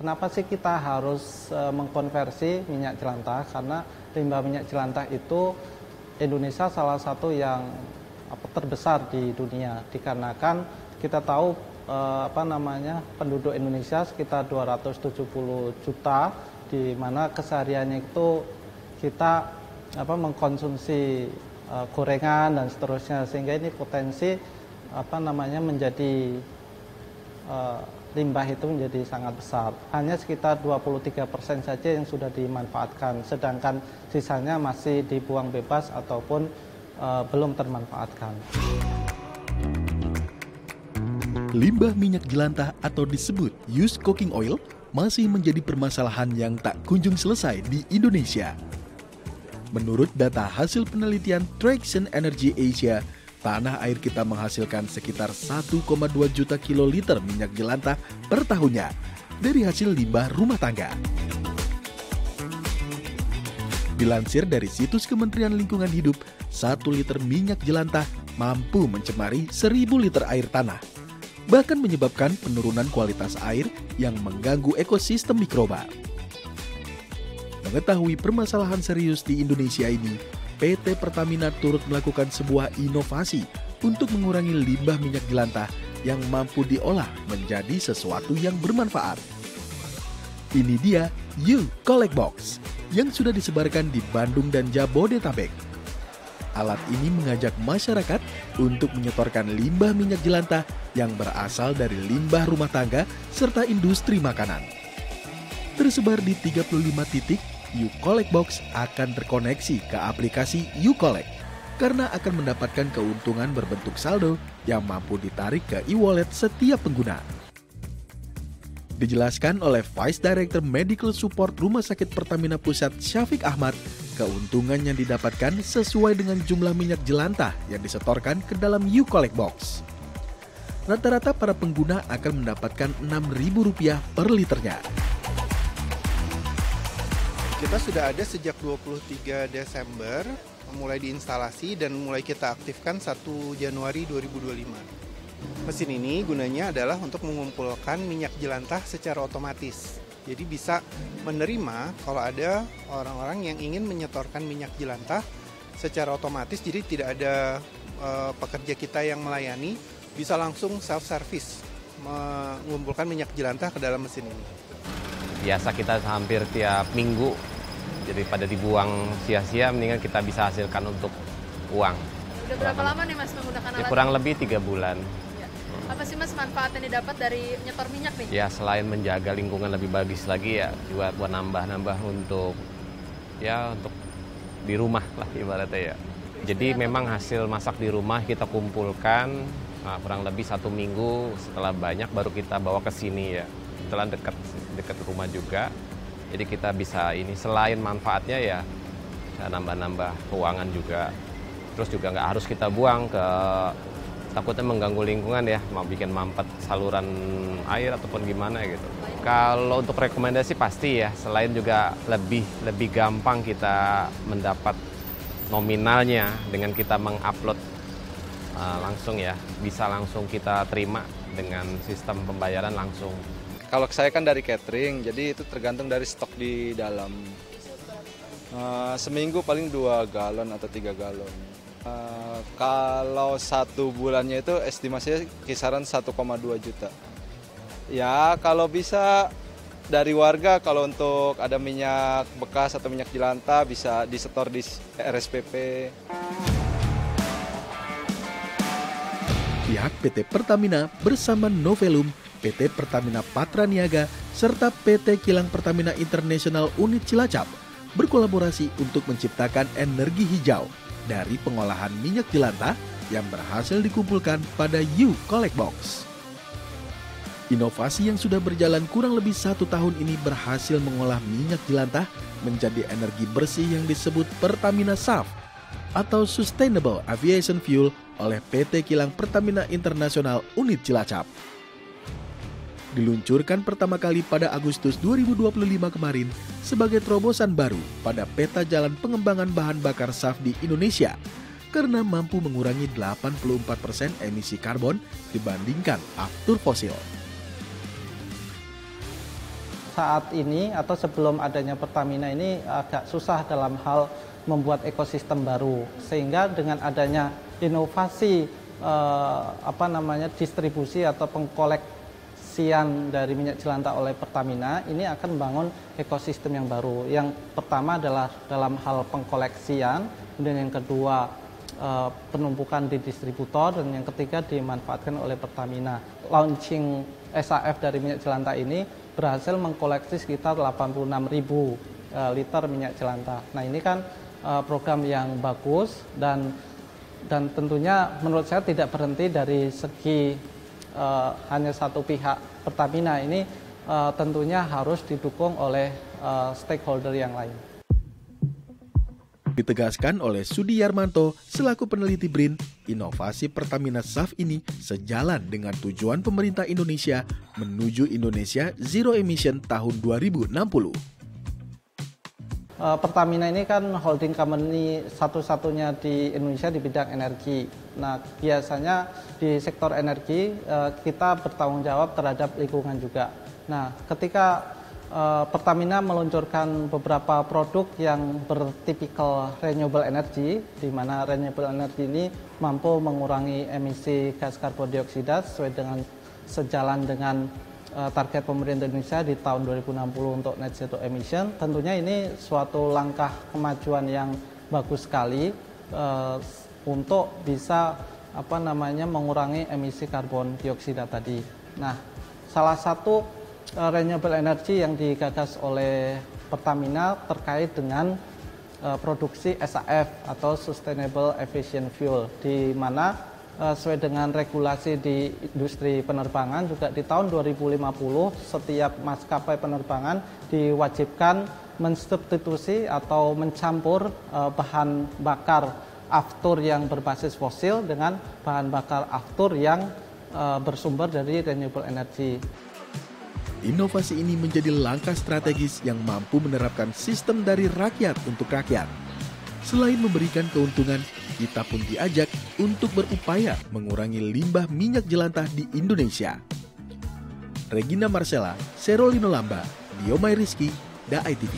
kenapa sih kita harus mengkonversi minyak jelantah? Karena limbah minyak jelantah itu Indonesia salah satu yang terbesar di dunia, dikarenakan kita tahu penduduk Indonesia sekitar 270 juta, di mana kesehariannya itu kita mengkonsumsi gorengan dan seterusnya, sehingga ini potensi menjadi limbah itu menjadi sangat besar. Hanya sekitar 23% saja yang sudah dimanfaatkan, sedangkan sisanya masih dibuang bebas ataupun belum termanfaatkan. Limbah minyak jelantah atau disebut used cooking oil masih menjadi permasalahan yang tak kunjung selesai di Indonesia. Menurut data hasil penelitian Traction Energy Asia, tanah air kita menghasilkan sekitar 1,2 juta kiloliter minyak jelantah per tahunnya dari hasil limbah rumah tangga. Dilansir dari situs Kementerian Lingkungan Hidup, 1 liter minyak jelantah mampu mencemari 1000 liter air tanah, bahkan menyebabkan penurunan kualitas air yang mengganggu ekosistem mikroba. Mengetahui permasalahan serius di Indonesia ini, PT Pertamina turut melakukan sebuah inovasi untuk mengurangi limbah minyak jelantah yang mampu diolah menjadi sesuatu yang bermanfaat. Ini dia U-Collect Box yang sudah disebarkan di Bandung dan Jabodetabek. Alat ini mengajak masyarakat untuk menyetorkan limbah minyak jelantah yang berasal dari limbah rumah tangga serta industri makanan. Tersebar di 35 titik, U-Collect Box akan terkoneksi ke aplikasi U-Collect karena akan mendapatkan keuntungan berbentuk saldo yang mampu ditarik ke e-wallet setiap pengguna. Dijelaskan oleh Vice Director Medical Support Rumah Sakit Pertamina Pusat Syafiq Ahmad, keuntungan yang didapatkan sesuai dengan jumlah minyak jelantah yang disetorkan ke dalam U-Collect Box. Rata-rata para pengguna akan mendapatkan Rp6.000 per liternya. Kita sudah ada sejak 23 Desember, mulai diinstalasi dan mulai kita aktifkan 1 Januari 2025. Mesin ini gunanya adalah untuk mengumpulkan minyak jelantah secara otomatis. Jadi bisa menerima kalau ada orang-orang yang ingin menyetorkan minyak jelantah secara otomatis, jadi tidak ada pekerja kita yang melayani, bisa langsung self-service mengumpulkan minyak jelantah ke dalam mesin ini. Biasa kita hampir tiap minggu, jadi pada dibuang sia-sia, mendingan kita bisa hasilkan untuk uang. Udah berapa lama nih Mas menggunakan alat? Ya, kurang lebih 3 bulan. Ya. Apa sih Mas manfaat yang didapat dari nyetor minyak nih? Ya selain menjaga lingkungan lebih bagus lagi ya, juga buat nambah-nambah untuk di rumah lah ibaratnya ya. Jadi memang hasil masak di rumah kita kumpulkan kurang lebih 1 minggu, setelah banyak baru kita bawa ke sini ya. Setelah dekat rumah juga, jadi kita bisa ini selain manfaatnya ya nambah-nambah keuangan juga, terus juga nggak harus kita buang ke, takutnya mengganggu lingkungan ya, mau bikin mampet saluran air ataupun gimana gitu. Kalau untuk rekomendasi pasti ya, selain juga lebih gampang kita mendapat nominalnya dengan kita mengupload langsung ya, bisa langsung kita terima dengan sistem pembayaran langsung. Kalau saya kan dari catering, jadi itu tergantung dari stok di dalam. Seminggu paling 2 galon atau 3 galon. Kalau 1 bulannya itu estimasinya kisaran 1,2 juta. Ya kalau bisa dari warga, kalau untuk ada minyak bekas atau minyak jelantah bisa disetor di RSPP. Pihak PT Pertamina bersama Novelum, PT Pertamina Patraniaga, serta PT Kilang Pertamina International Unit Cilacap berkolaborasi untuk menciptakan energi hijau dari pengolahan minyak jelantah yang berhasil dikumpulkan pada U-Collect Box. Inovasi yang sudah berjalan kurang lebih 1 tahun ini berhasil mengolah minyak jelantah menjadi energi bersih yang disebut Pertamina SAF atau Sustainable Aviation Fuel oleh PT Kilang Pertamina International Unit Cilacap. Diluncurkan pertama kali pada Agustus 2025 kemarin sebagai terobosan baru pada peta jalan pengembangan bahan bakar SAF di Indonesia karena mampu mengurangi 84% emisi karbon dibandingkan aftur fosil. saat ini atau sebelum adanya Pertamina ini agak susah dalam hal membuat ekosistem baru, sehingga dengan adanya inovasi distribusi atau pengkoleksian dari minyak jelantah oleh Pertamina ini akan membangun ekosistem yang baru. Yang pertama adalah dalam hal pengkoleksian, kemudian yang kedua penumpukan di distributor, dan yang ketiga dimanfaatkan oleh Pertamina. Launching SAF dari minyak jelantah ini berhasil mengkoleksi sekitar 86.000 liter minyak jelantah. Nah, ini kan program yang bagus dan tentunya menurut saya tidak berhenti dari segi hanya satu pihak Pertamina. Ini tentunya harus didukung oleh stakeholder yang lain. Ditegaskan oleh Sudi Yarmanto selaku peneliti BRIN, inovasi Pertamina SAF ini sejalan dengan tujuan pemerintah Indonesia menuju Indonesia Zero Emission tahun 2060. Pertamina ini kan holding company satu-satunya di Indonesia di bidang energi. Nah, biasanya di sektor energi kita bertanggung jawab terhadap lingkungan juga. Nah, ketika Pertamina meluncurkan beberapa produk yang bertipikal renewable energy, di mana renewable energy ini mampu mengurangi emisi gas karbon dioksida sejalan dengan target pemerintah Indonesia di tahun 2060 untuk net zero emission. Tentunya ini suatu langkah kemajuan yang bagus sekali untuk bisa mengurangi emisi karbon dioksida tadi. Nah, salah satu renewable energy yang digagas oleh Pertamina terkait dengan produksi SAF atau Sustainable Aviation Fuel, di mana sesuai dengan regulasi di industri penerbangan juga di tahun 2050 setiap maskapai penerbangan diwajibkan mensubstitusi atau mencampur bahan bakar aftur yang berbasis fosil dengan bahan bakar aftur yang bersumber dari renewable energy. Inovasi ini menjadi langkah strategis yang mampu menerapkan sistem dari rakyat untuk rakyat. Selain memberikan keuntungan, kita pun diajak untuk berupaya mengurangi limbah minyak jelantah di Indonesia. Regina Marcella, Serolino Lamba, Diomai Rizky, DAI TV.